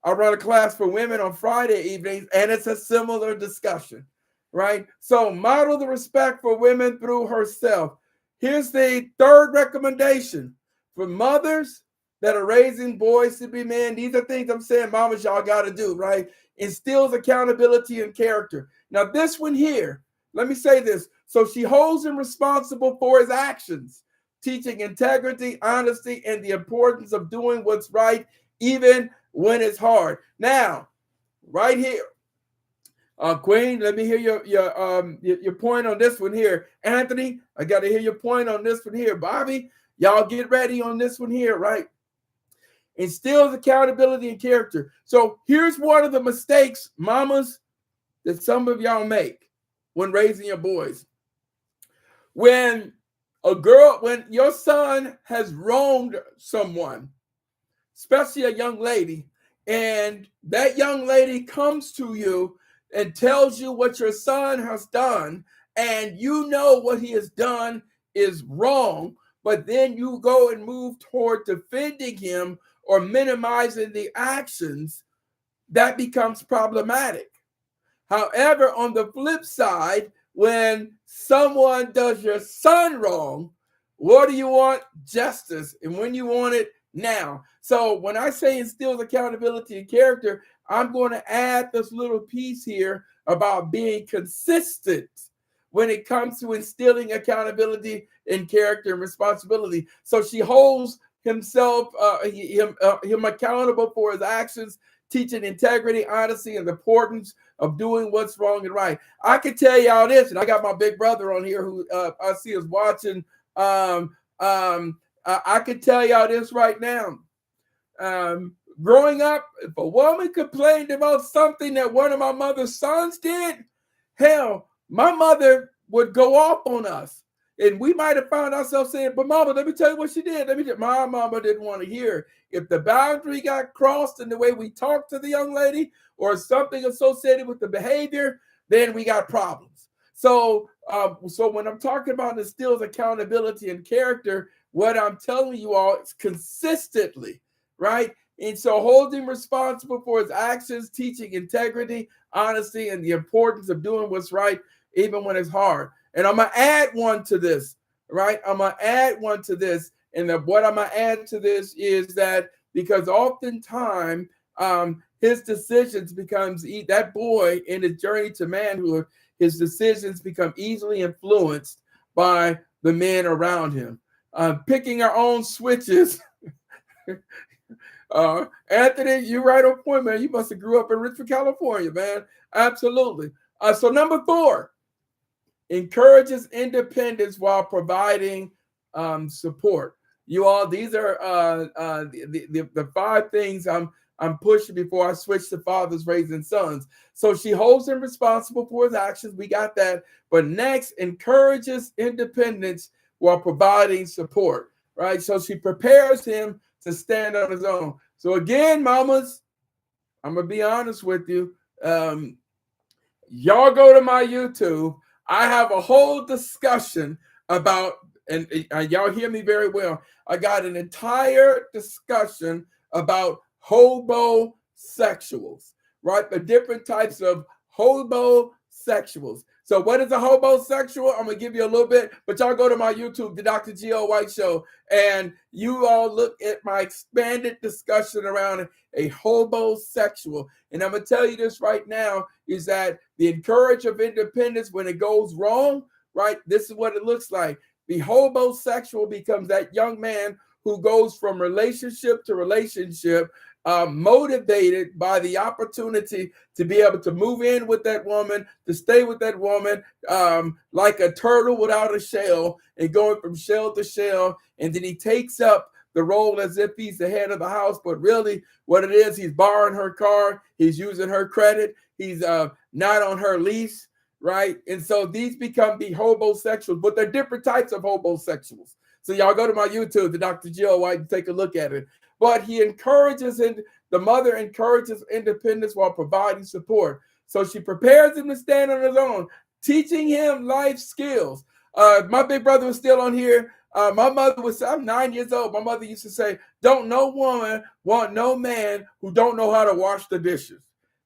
I run a class for women on Friday evenings, and it's a similar discussion, right? So model the respect for women through herself. Here's the third recommendation for mothers that are raising boys to be men. These are things I'm saying, mamas, y'all got to do, right? Instills accountability and character. Now, this one here, let me say this. So she holds him responsible for his actions, teaching integrity, honesty, and the importance of doing what's right, even when it's hard. Now, right here, Queen, let me hear your point on this one here. Anthony, I got to hear your point on this one here. Bobby, y'all get ready on this one here, right? Instills accountability and character. So here's one of the mistakes, mamas, that some of y'all make when raising your boys. When your son has wronged someone, especially a young lady, and that young lady comes to you and tells you what your son has done, and you know what he has done is wrong, but then you go and move toward defending him or minimizing the actions, that becomes problematic. However, on the flip side, when someone does your son wrong, what do you want? Justice. And when you want it, now. So when I say instills accountability and character, I'm going to add this little piece here about being consistent when it comes to instilling accountability and character and responsibility. So she holds him accountable for his actions, teaching integrity, honesty, and the importance of doing what's wrong and right. I can tell y'all this, and I got my big brother on here who I see is watching. I can tell y'all this right now. growing up, if a woman complained about something that one of my mother's sons did, hell, my mother would go off on us. And we might have found ourselves saying, but mama, let me tell you what she did. My mama didn't want to hear. If the boundary got crossed in the way we talked to the young lady or something associated with the behavior, then we got problems. So when I'm talking about instills accountability and character, what I'm telling you all is consistently, right? And so holding responsible for his actions, teaching integrity, honesty, and the importance of doing what's right, even when it's hard. And I'm going to add one to this, right? I'm going to add one to this. And what I'm going to add to this is that because oftentimes his decisions becomes, that boy in his journey to manhood, his decisions become easily influenced by the men around him. Picking our own switches. Anthony, you're right on point, man. You must have grew up in Richmond, California, man. Absolutely. So number 4, encourages independence while providing support. You all, these are the 5 things I'm pushing before I switch to fathers raising sons. So she holds him responsible for his actions. We got that. But next, encourages independence while providing support, right? So she prepares him to stand on his own. So again, mamas, I'm going to be honest with you. Y'all go to my YouTube. I have a whole discussion about, and y'all hear me very well. I got an entire discussion about hobosexuals, right? The different types of hobosexuals. So what is a hobosexual? I'm going to give you a little bit, but y'all go to my YouTube, the Dr. G.O. White Show, and you all look at my expanded discussion around a hobosexual. And I'm going to tell you this right now, is that the encourage of independence, when it goes wrong, right, this is what it looks like. The hobosexual becomes that young man who goes from relationship to relationship, motivated by the opportunity to be able to move in with that woman, to stay with that woman, like a turtle without a shell, and going from shell to shell. And then he takes up the role as if he's the head of the house, but really what it is, he's borrowing her car, he's using her credit, he's not on her lease, right? And so these become the hobosexuals, but they're different types of hobosexuals. So y'all go to my YouTube, the Dr. Jill White, and take a look at it. But he encourages, and the mother encourages independence while providing support. So she prepares him to stand on his own, teaching him life skills. My big brother was still on here. My mother was, I'm 9 years old. My mother used to say, don't no woman want no man who don't know how to wash the dishes.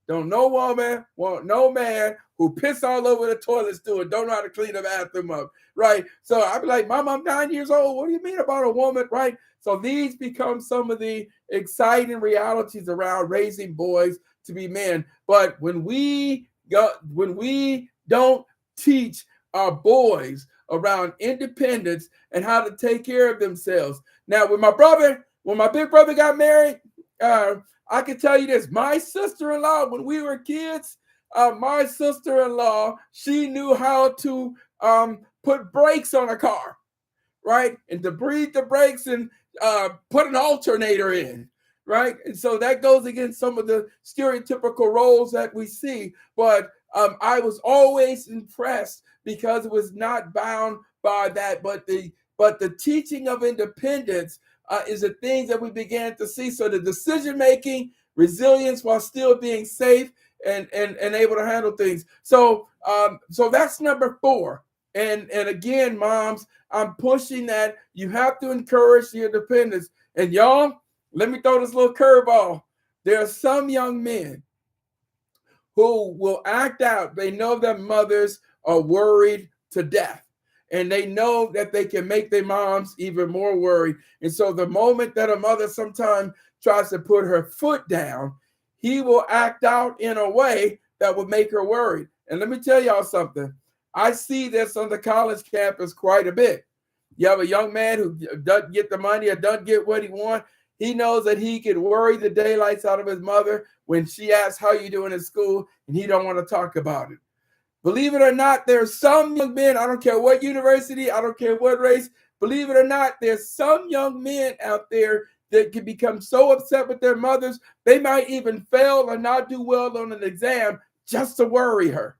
Don't no woman want no man who piss all over the toilet stool and don't know how to clean the bathroom up, right? So I'd be like, Mom, I'm 9 years old. What do you mean about a woman, right? So these become some of the exciting realities around raising boys to be men. But when we don't teach our boys around independence and how to take care of themselves. Now, when my big brother got married, I can tell you this, my sister-in-law, when we were kids, my sister-in-law, she knew how to put brakes on a car, right? And to breathe the brakes and put an alternator in, right? And so that goes against some of the stereotypical roles that we see. But I was always impressed because it was not bound by that. But the teaching of independence is the things that we began to see. So the decision-making, resilience while still being safe and able to handle things. So that's number 4. And again, moms, I'm pushing that you have to encourage the independence. And y'all, let me throw this little curveball. There are some young men who will act out. They know that mothers are worried to death. And they know that they can make their moms even more worried. And so the moment that a mother sometimes tries to put her foot down, he will act out in a way that will make her worried. And let me tell y'all something. I see this on the college campus quite a bit. You have a young man who doesn't get the money or doesn't get what he wants. He knows that he can worry the daylights out of his mother when she asks how you doing in school, and he don't want to talk about it. Believe it or not, there's some young men, I don't care what university, I don't care what race, believe it or not, there's some young men out there that can become so upset with their mothers, they might even fail or not do well on an exam just to worry her.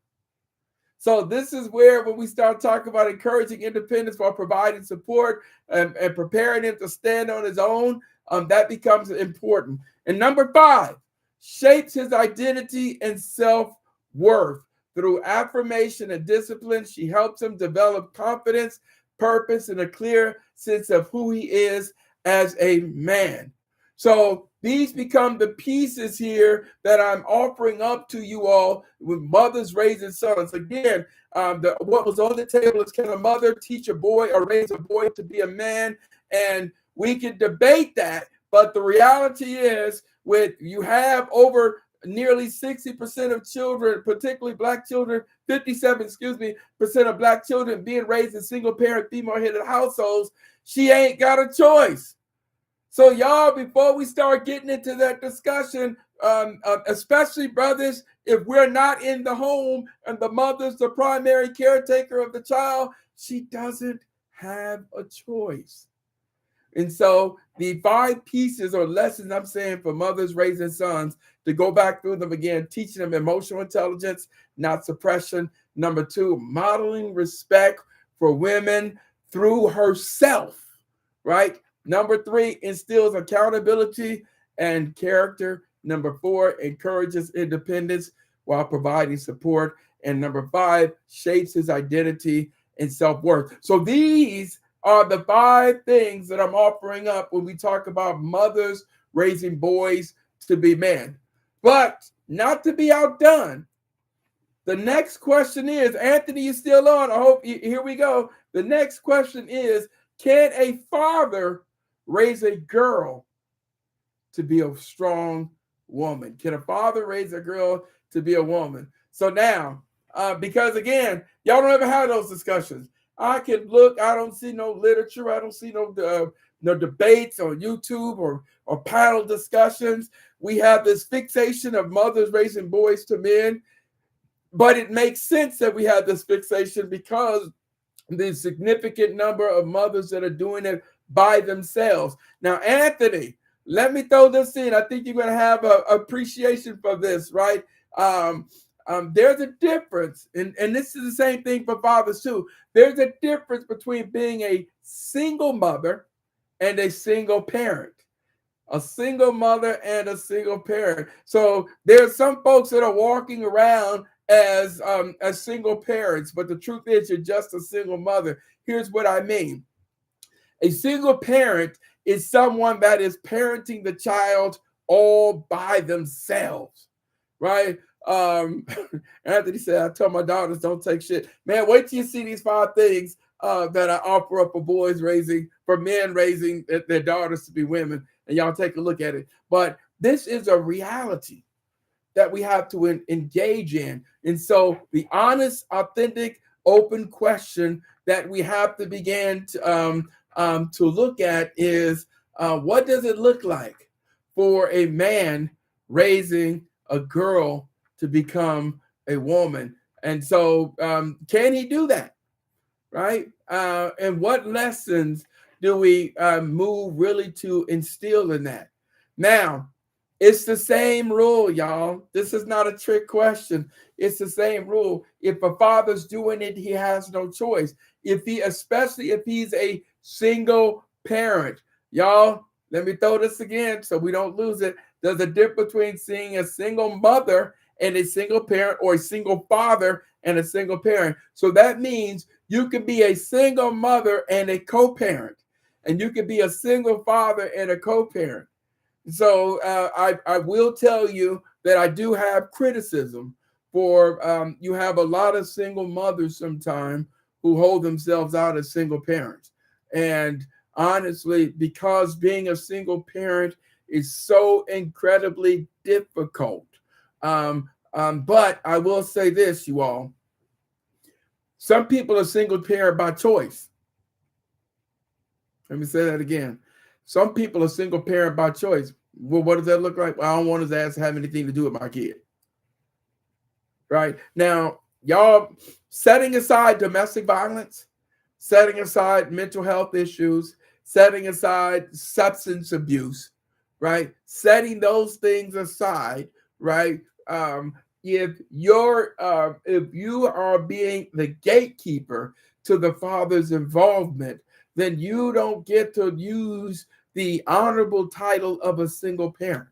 So this is where when we start talking about encouraging independence while providing support and preparing him to stand on his own, that becomes important. And number 5, shapes his identity and self-worth. Through affirmation and discipline, she helps him develop confidence, purpose, and a clear sense of who he is as a man. So these become the pieces here that I'm offering up to you all with mothers raising sons. Again, what was on the table is, can a mother teach a boy or raise a boy to be a man? And we can debate that, but the reality is, with you have over nearly 60% of children, particularly black children, 57, percent of black children being raised in single parent, female-headed households, she ain't got a choice. So y'all, before we start getting into that discussion, especially brothers, if we're not in the home and the mother's the primary caretaker of the child, she doesn't have a choice. And so the 5 pieces or lessons I'm saying for mothers raising sons, to go back through them again, teaching them emotional intelligence, not suppression. Number 2, modeling respect for women through herself, right? Number 3, instills accountability and character. Number 4, encourages independence while providing support. And number 5, shapes his identity and self-worth. So these are the 5 things that I'm offering up when we talk about mothers raising boys to be men. But not to be outdone, the next question is, Anthony, you still on? I hope here we go. The next question is, can a father raise a girl to be a strong woman? Can a father raise a girl to be a woman? So now, because again, y'all don't ever have those discussions. I can look, I don't see no literature, I don't see no debates on YouTube or panel discussions. We have this fixation of mothers raising boys to men, but it makes sense that we have this fixation because the significant number of mothers that are doing it by themselves. Now, Anthony, let me throw this in. I think you're going to have an appreciation for this, right? There's a difference, and this is the same thing for fathers too. There's a difference between being a single mother and a single parent. A single mother and a single parent. So there's some folks that are walking around as single parents, but the truth is you're just a single mother. Here's what I mean. A single parent is someone that is parenting the child all by themselves, right? Anthony said, I tell my daughters don't take shit. Man, wait till you see these 5 things that I offer up for men raising their daughters to be women, and y'all take a look at it. But this is a reality that we have to engage in. And so the honest, authentic, open question that we have to begin to look at is, what does it look like for a man raising a girl to become a woman? And so can he do that, right? And what lessons do we move really to instill in that? Now, it's the same rule, y'all. This is not a trick question. It's the same rule. If a father's doing it, he has no choice. Especially if he's a single parent. Y'all, let me throw this again so we don't lose it. There's a difference between seeing a single mother and a single parent, or a single father and a single parent. So that means you can be a single mother and a co-parent, and you can be a single father and a co-parent. So I will tell you that I do have criticism for you have a lot of single mothers sometimes who hold themselves out as single parents. And honestly, because being a single parent is so incredibly difficult. But I will say this, you all. Some people are single parent by choice. Let me say that again. Some people are single parent by choice. Well, what does that look like? Well, I don't want his ass to have anything to do with my kid. Right? Now, y'all, setting aside domestic violence, setting aside mental health issues, setting aside substance abuse, right? Setting those things aside, right? If you are being the gatekeeper to the father's involvement, then you don't get to use the honorable title of a single parent.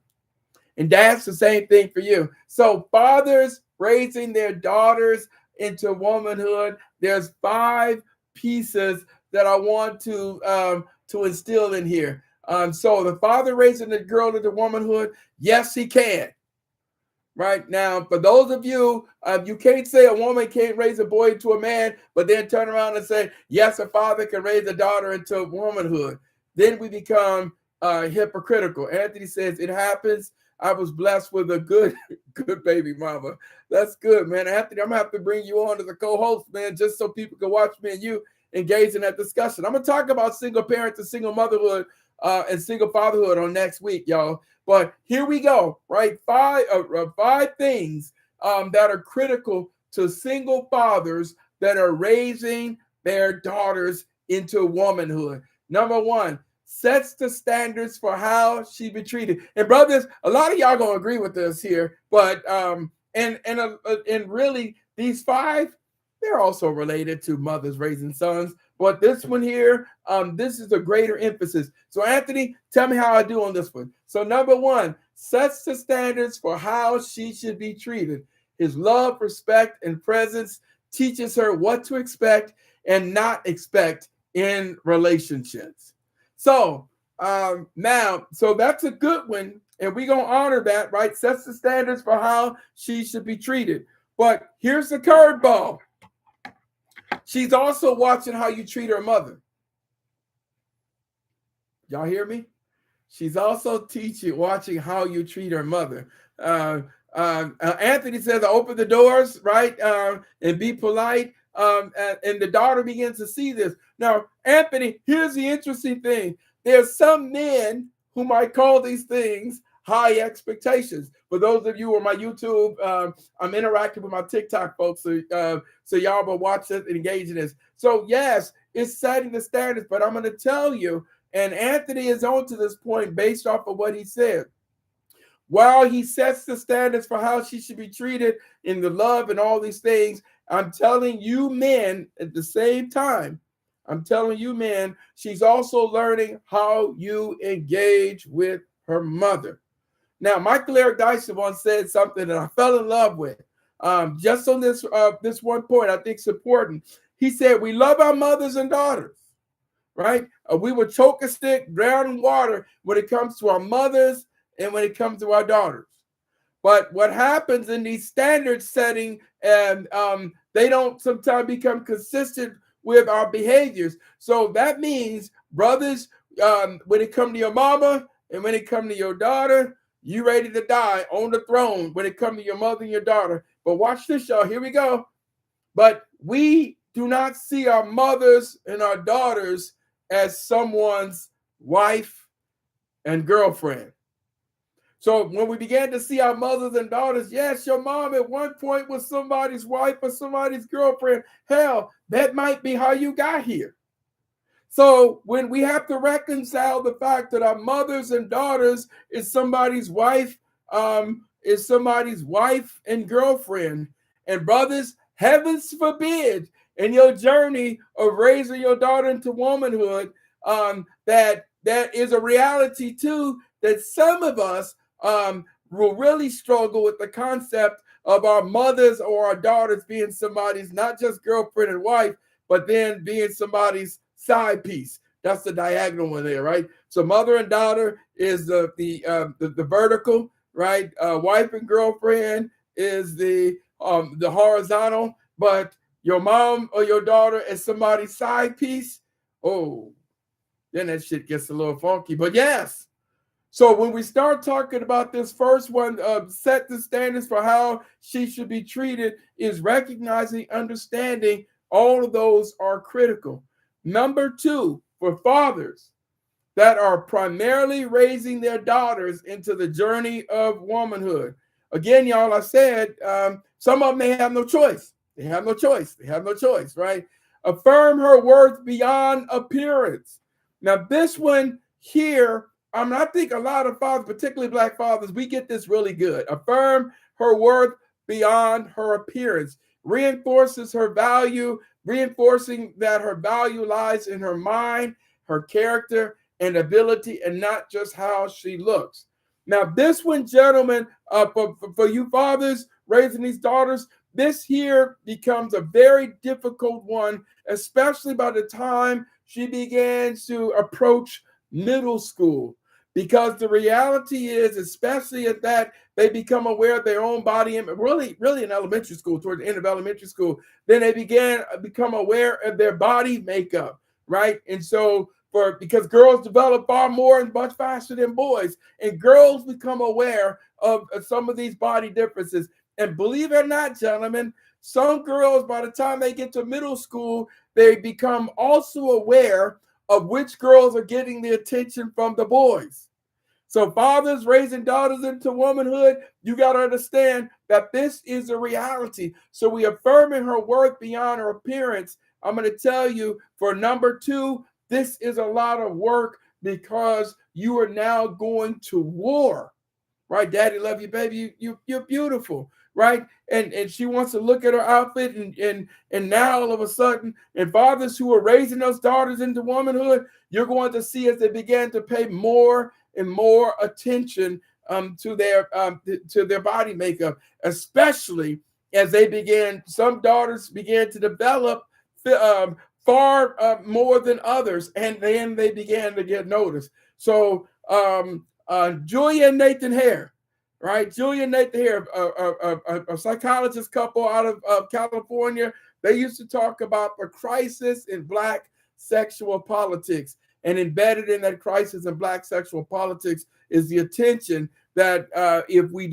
And that's the same thing for you. So fathers raising their daughters into womanhood, there's 5 pieces that I want to instill in here. So the father raising the girl into womanhood, yes, he can. Right now, for those of you, you can't say a woman can't raise a boy into a man, but then turn around and say, yes, a father can raise a daughter into womanhood. Then we become hypocritical. Anthony says it happens. I was blessed with a good baby mama. That's good, man. Anthony, I'm gonna have to bring you on as a co-host, man, just so people can watch me and you engage in that discussion. I'm gonna talk about single parents and single motherhood and single fatherhood on next week, y'all. But here we go, right? 5 things that are critical to single fathers that are raising their daughters into womanhood. Number 1, sets the standards for how she be treated. And brothers, a lot of y'all gonna agree with us here, but and really these 5, they're also related to mothers raising sons. But this one here, this is a greater emphasis. So Anthony, tell me how I do on this one. So number 1, sets the standards for how she should be treated. His love, respect, and presence teaches her what to expect and not expect in relationships. So now, so that's a good one, and we're gonna honor that, right? Sets the standards for how she should be treated. But here's the curveball. She's also watching how you treat her mother. Y'all hear me? She's also watching how you treat her mother. Anthony says, open the doors, right? And be polite. And the daughter begins to see this. Now, Anthony, here's the interesting thing. There's some men who might call these things high expectations. For those of you on my YouTube, I'm interacting with my TikTok folks, so y'all will watch this and engage in this. So yes, it's setting the standards, but I'm going to tell you, and Anthony is on to this point based off of what he said. While he sets the standards for how she should be treated in the love and all these things, I'm telling you men at the same time, I'm telling you men, she's also learning how you engage with her mother. Now, Michael Eric Dyson once said something that I fell in love with. Just on this one point, I think it's important. He said, we love our mothers and daughters, right? We will choke a stick, drown in water when it comes to our mothers and when it comes to our daughters. But what happens in these standard setting, and they don't sometimes become consistent with our behaviors. So that means, brothers, when it comes to your mama and when it comes to your daughter, you ready to die on the throne when it comes to your mother and your daughter. But watch this, y'all. Here we go. But we do not see our mothers and our daughters as someone's wife and girlfriend. So when we began to see our mothers and daughters, yes, your mom at one point was somebody's wife or somebody's girlfriend. Hell, that might be how you got here. So when we have to reconcile the fact that our mothers and daughters is somebody's wife and girlfriend, and brothers, heavens forbid, in your journey of raising your daughter into womanhood, that is a reality too, that some of us will really struggle with the concept of our mothers or our daughters being somebody's not just girlfriend and wife, but then being somebody's side piece. That's the diagonal one there, right? So mother and daughter is the vertical, right? Wife and girlfriend is the horizontal, but your mom or your daughter is somebody's side piece. Oh, then that shit gets a little funky. But yes. So when we start talking about this first one, set the standards for how she should be treated, is recognizing, understanding all of those are critical. Number 2, for fathers that are primarily raising their daughters into the journey of womanhood. Again, y'all, I said some of them may have no choice. They have no choice, right? Affirm her worth beyond appearance. Now, this one here, I think a lot of fathers, particularly Black fathers, we get this really good. Affirm her worth beyond her appearance, reinforces her value, reinforcing that her value lies in her mind, her character, and ability, and not just how she looks. Now, this one, gentlemen, for you fathers raising these daughters, this here becomes a very difficult one, especially by the time she begins to approach middle school. Because the reality is, especially at that, they become aware of their own body, and really in elementary school, towards the end of elementary school, then they become aware of their body makeup, right? And so because girls develop far more and much faster than boys, and girls become aware of some of these body differences. And believe it or not, gentlemen, some girls, by the time they get to middle school, they become also aware of which girls are getting the attention from the boys. So fathers raising daughters into womanhood, you got to understand that this is a reality. So we affirming her worth beyond her appearance. I'm going to tell you, for number 2, this is a lot of work, because you are now going to war, right? Daddy love you, baby. You're beautiful, right? And she wants to look at her outfit, and now all of a sudden, and fathers who are raising those daughters into womanhood, you're going to see as they begin to pay more and more attention to their body makeup, especially as some daughters began to develop far more than others, and then they began to get noticed. So Julia and Nathan Hare, right? Julia and Nathan Hare, a psychologist couple out of California, they used to talk about a crisis in Black sexual politics. And embedded in that crisis in Black sexual politics is the attention that if we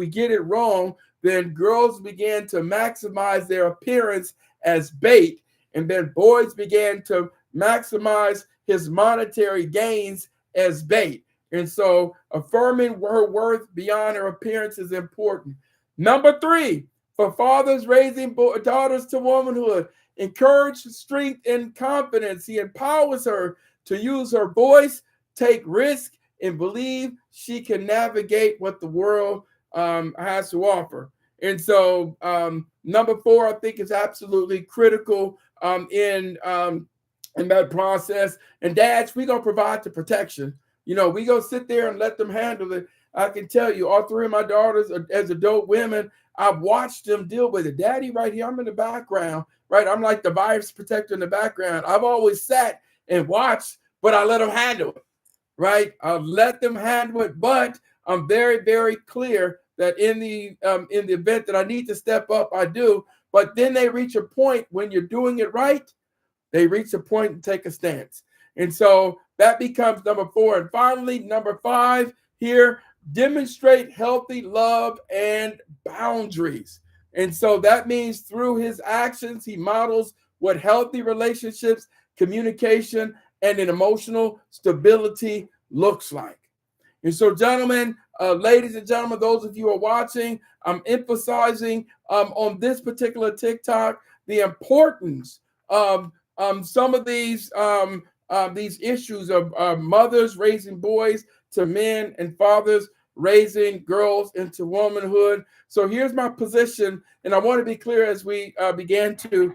get it wrong, then girls began to maximize their appearance as bait, and then boys began to maximize his monetary gains as bait. And so affirming her worth beyond her appearance is important. Number 3, for fathers raising daughters to womanhood, encourage strength and confidence. He empowers her to use her voice, take risk, and believe she can navigate what the world has to offer. And so number 4, I think, is absolutely critical in that process. And dads, we're going to provide the protection. We going to sit there and let them handle it. I can tell you, all 3 of my daughters, as adult women, I've watched them deal with it. Daddy right here, I'm in the background, right? I'm like the virus protector in the background. I've always sat and watched, but I let them handle it, right? I'll let them handle it, but I'm very, very clear that in the event that I need to step up, I do. But then they reach a point when you're doing it right, they reach a point and take a stance. And so that becomes number 4. And finally, number 5 here, demonstrate healthy love and boundaries. And so that means through his actions, he models what healthy relationships, communication, and an emotional stability looks like. And so, gentlemen, ladies and gentlemen, those of you who are watching, I'm emphasizing on this particular TikTok the importance of some of these issues of mothers raising boys to men and fathers raising girls into womanhood. So here's my position, and I want to be clear as we begin to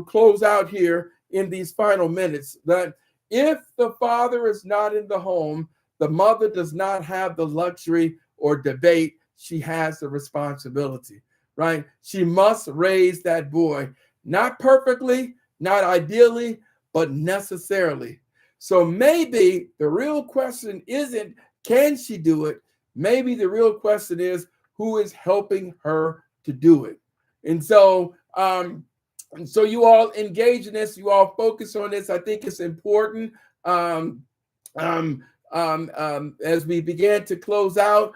close out here in these final minutes, that if the father is not in the home, the mother does not have the luxury or debate. She has the responsibility, right? She must raise that boy, not perfectly, not ideally, but necessarily. So maybe the real question isn't, can she do it? Maybe the real question is, who is helping her to do it? And so, you all engage in this, you all focus on this. I think it's important. As we began to close out,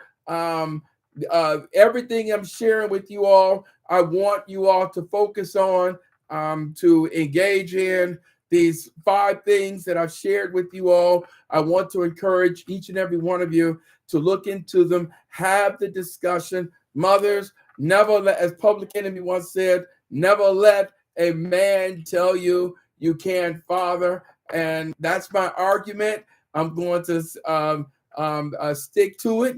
everything I'm sharing with you all, I want you all to focus on, to engage in these 5 things that I've shared with you all. I want to encourage each and every one of you to look into them, have the discussion. Mothers, never let, as Public Enemy once said, never let a man tell you you can't father. And that's my argument. I'm going to stick to it.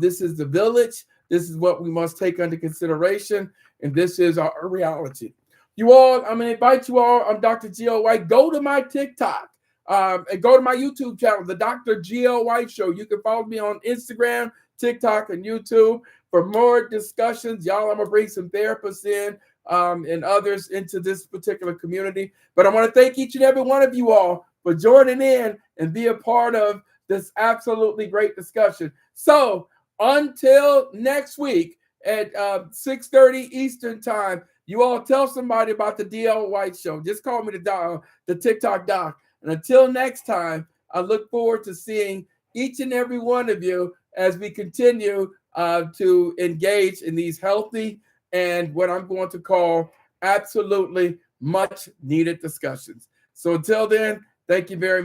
This is the village. This is what we must take under consideration. And this is our reality. You all, I'm going to invite you all. I'm Dr. G.O. White. Go to my TikTok and go to my YouTube channel, The Dr. G.O. White Show. You can follow me on Instagram, TikTok, and YouTube for more discussions. Y'all, I'm going to bring some therapists in and others into this particular community. But I want to thank each and every one of you all for joining in and be a part of this absolutely great discussion. So until next week at 6:30 Eastern time, you all tell somebody about the D.L. White Show. Just call me the TikTok doc. And until next time, I look forward to seeing each and every one of you as we continue to engage in these healthy and what I'm going to call absolutely much needed discussions. So until then, thank you very much.